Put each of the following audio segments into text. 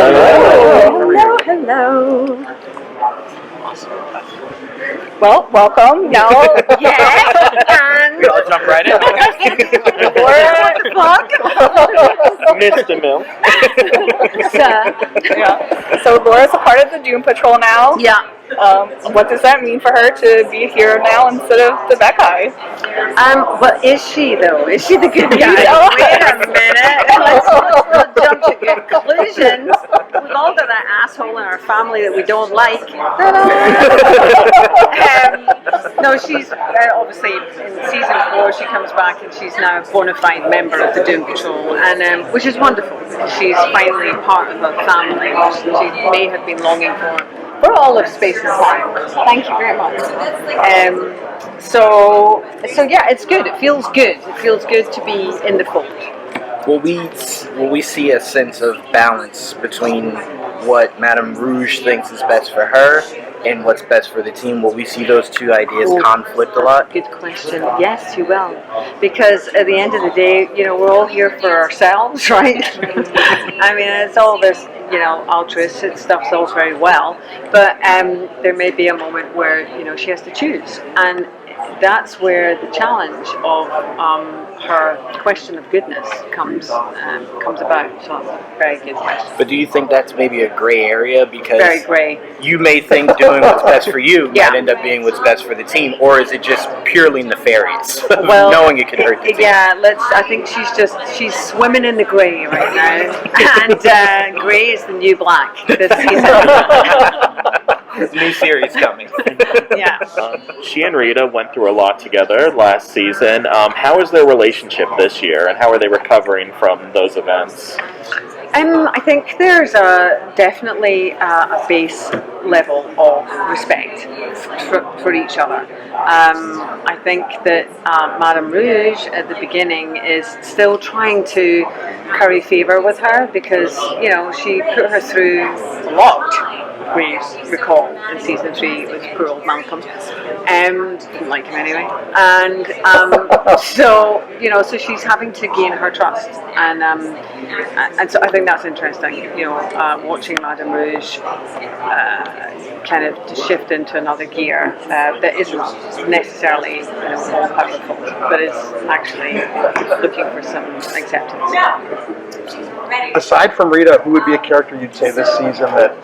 Hello. Hello. Well, welcome, y'all. And I'll jump right in. Mr. Mill. So Laura's a part of the Doom Patrol now. Yeah. What does that mean for her to be here now instead of the bad guy? Well, is she though? Is she the good guy? Wait a minute. Let's not jump to conclusions. We've all got that asshole in our family that we don't like. No, she's obviously in season 4. She comes back and she's now a bona fide member of the Doom Patrol, and which is wonderful. She's finally part of a family which she may have been longing for. For all of space and time. Thank you very much. So yeah, it's good. It feels good. It feels good to be in the fold. Will we see a sense of balance between what Madame Rouge thinks is best for her and what's best for the team? Will we see those two ideas conflict a lot? Good question. Yes, you will. Because at the end of the day, we're all here for ourselves, right? I mean, it's all this, altruistic stuff's all very well, but there may be a moment where, she has to choose. And that's where the challenge of her question of goodness comes about. So, very good question. But do you think that's maybe a gray area? Because very gray. You may think doing what's best for you might end up being what's best for the team, or is it just purely nefarious, knowing it could hurt the team? Yeah, I think she's swimming in the gray right now, and gray is the new black this season. There's a new series coming. Yeah. She and Rita went through a lot together last season. How is their relationship this year, and how are they recovering from those events? I think there's definitely a base level of respect for each other. I think that Madame Rouge at the beginning is still trying to curry favour with her because, she put her through a lot. We recall in season 3 it was poor old Malcolm. Didn't like him anyway. And so she's having to gain her trust, and so I think that's interesting. Watching Madame Rouge kind of to shift into another gear that isn't necessarily all powerful, but is actually looking for some acceptance. Aside from Rita, who would be a character you'd say this season that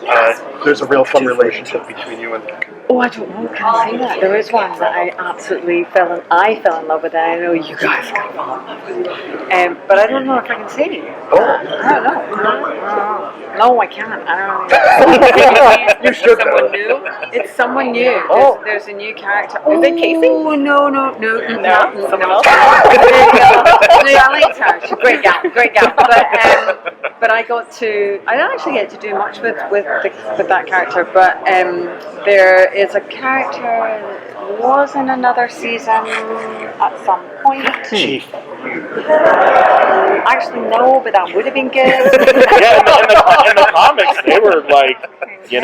there's a real fun relationship between you and? Oh, I don't know. Can I say that? There is one that I absolutely fell in love with, and I know you guys got fall in love with. But I don't know if I can say. I don't know. No, I can't. I don't know. You should. Someone new? It's someone new. There's a new character. Is it Casey? Oh, no. Someone else? No, I liked her. She's a great gal. But I don't actually get to do much with that character, but there is a character that was in another season at some point. Chief. Actually, no, but that would have been good. Yeah, in the comics, they were like, Take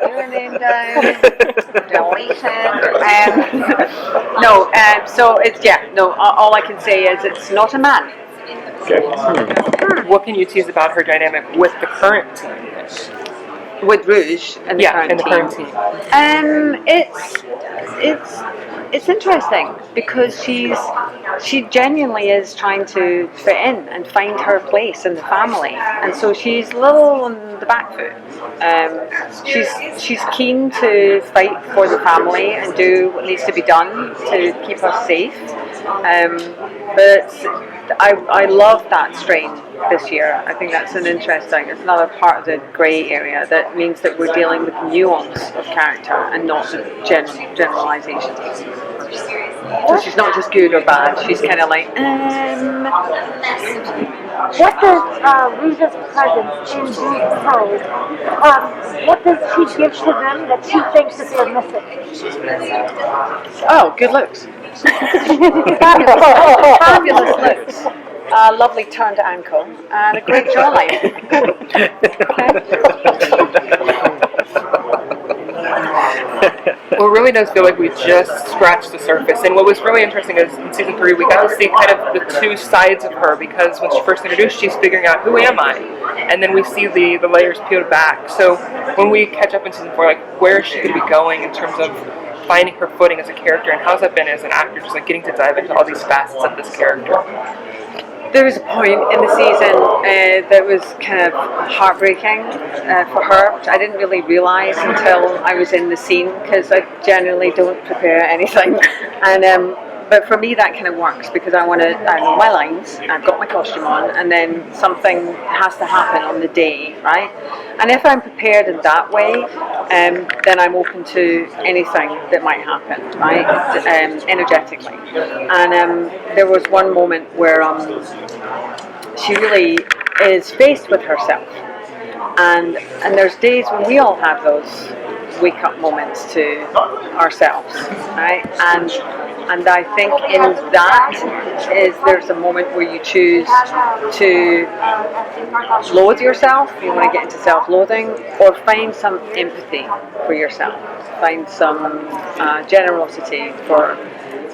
your name down. Deletion. No, so it's, all I can say is it's not a man. Okay. What can you tease about her dynamic with the current team? With Rouge and the current team. It's interesting because she genuinely is trying to fit in and find her place in the family, and so she's a little on the back foot. She's keen to fight for the family and do what needs to be done to keep us safe. But I love that strain this year. I think that's it's another part of the grey area that means that we're dealing with nuance of character and not generalizations. So she's not just good or bad, she's kind of like, What does Rouge's presence in Doom Patrol, what does she give to them that she thinks that they're missing? oh, good looks. Fabulous looks. Lovely turned ankle and a great jawline. Well, it really does feel like we just scratched the surface. And what was really interesting is in season 3, we got to see kind of the two sides of her, because when she first introduced, she's figuring out, who am I? And then we see the layers peeled back. So when we catch up in season 4, like, where is she going to be going in terms of finding her footing as a character, and how's that been as an actor, just like getting to dive into all these facets of this character? There was a point in the season that was kind of heartbreaking for her, which I didn't really realise until I was in the scene, because I generally don't prepare anything. And but for me that kind of works, because I know my lines, I've got my costume on, and then something has to happen on the day, right? And if I'm prepared in that way, then I'm open to anything that might happen, right? Energetically. And there was one moment where she really is faced with herself, and there's days when we all have those wake up moments to ourselves, right? And I think in that there's a moment where you choose to loathe yourself, you want to get into self-loathing, or find some empathy for yourself, find some generosity for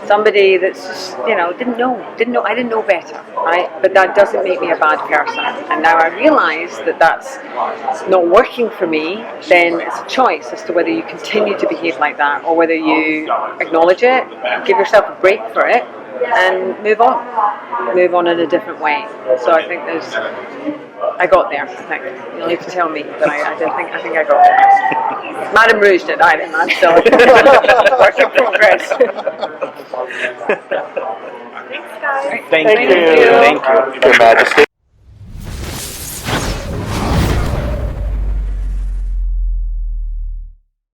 somebody that's just, didn't know, I didn't know better, right? But that doesn't make me a bad person. And now I realise that that's not working for me, then it's a choice as to whether you continue to behave like that, or whether you acknowledge it, give yourself a break for it, and move on in a different way. So I think I got there, I think. You'll need to tell me, but I think I got there. Madame Rouge did, I didn't. I'm still work in progress. Thanks, guys. Thank you. Your Majesty.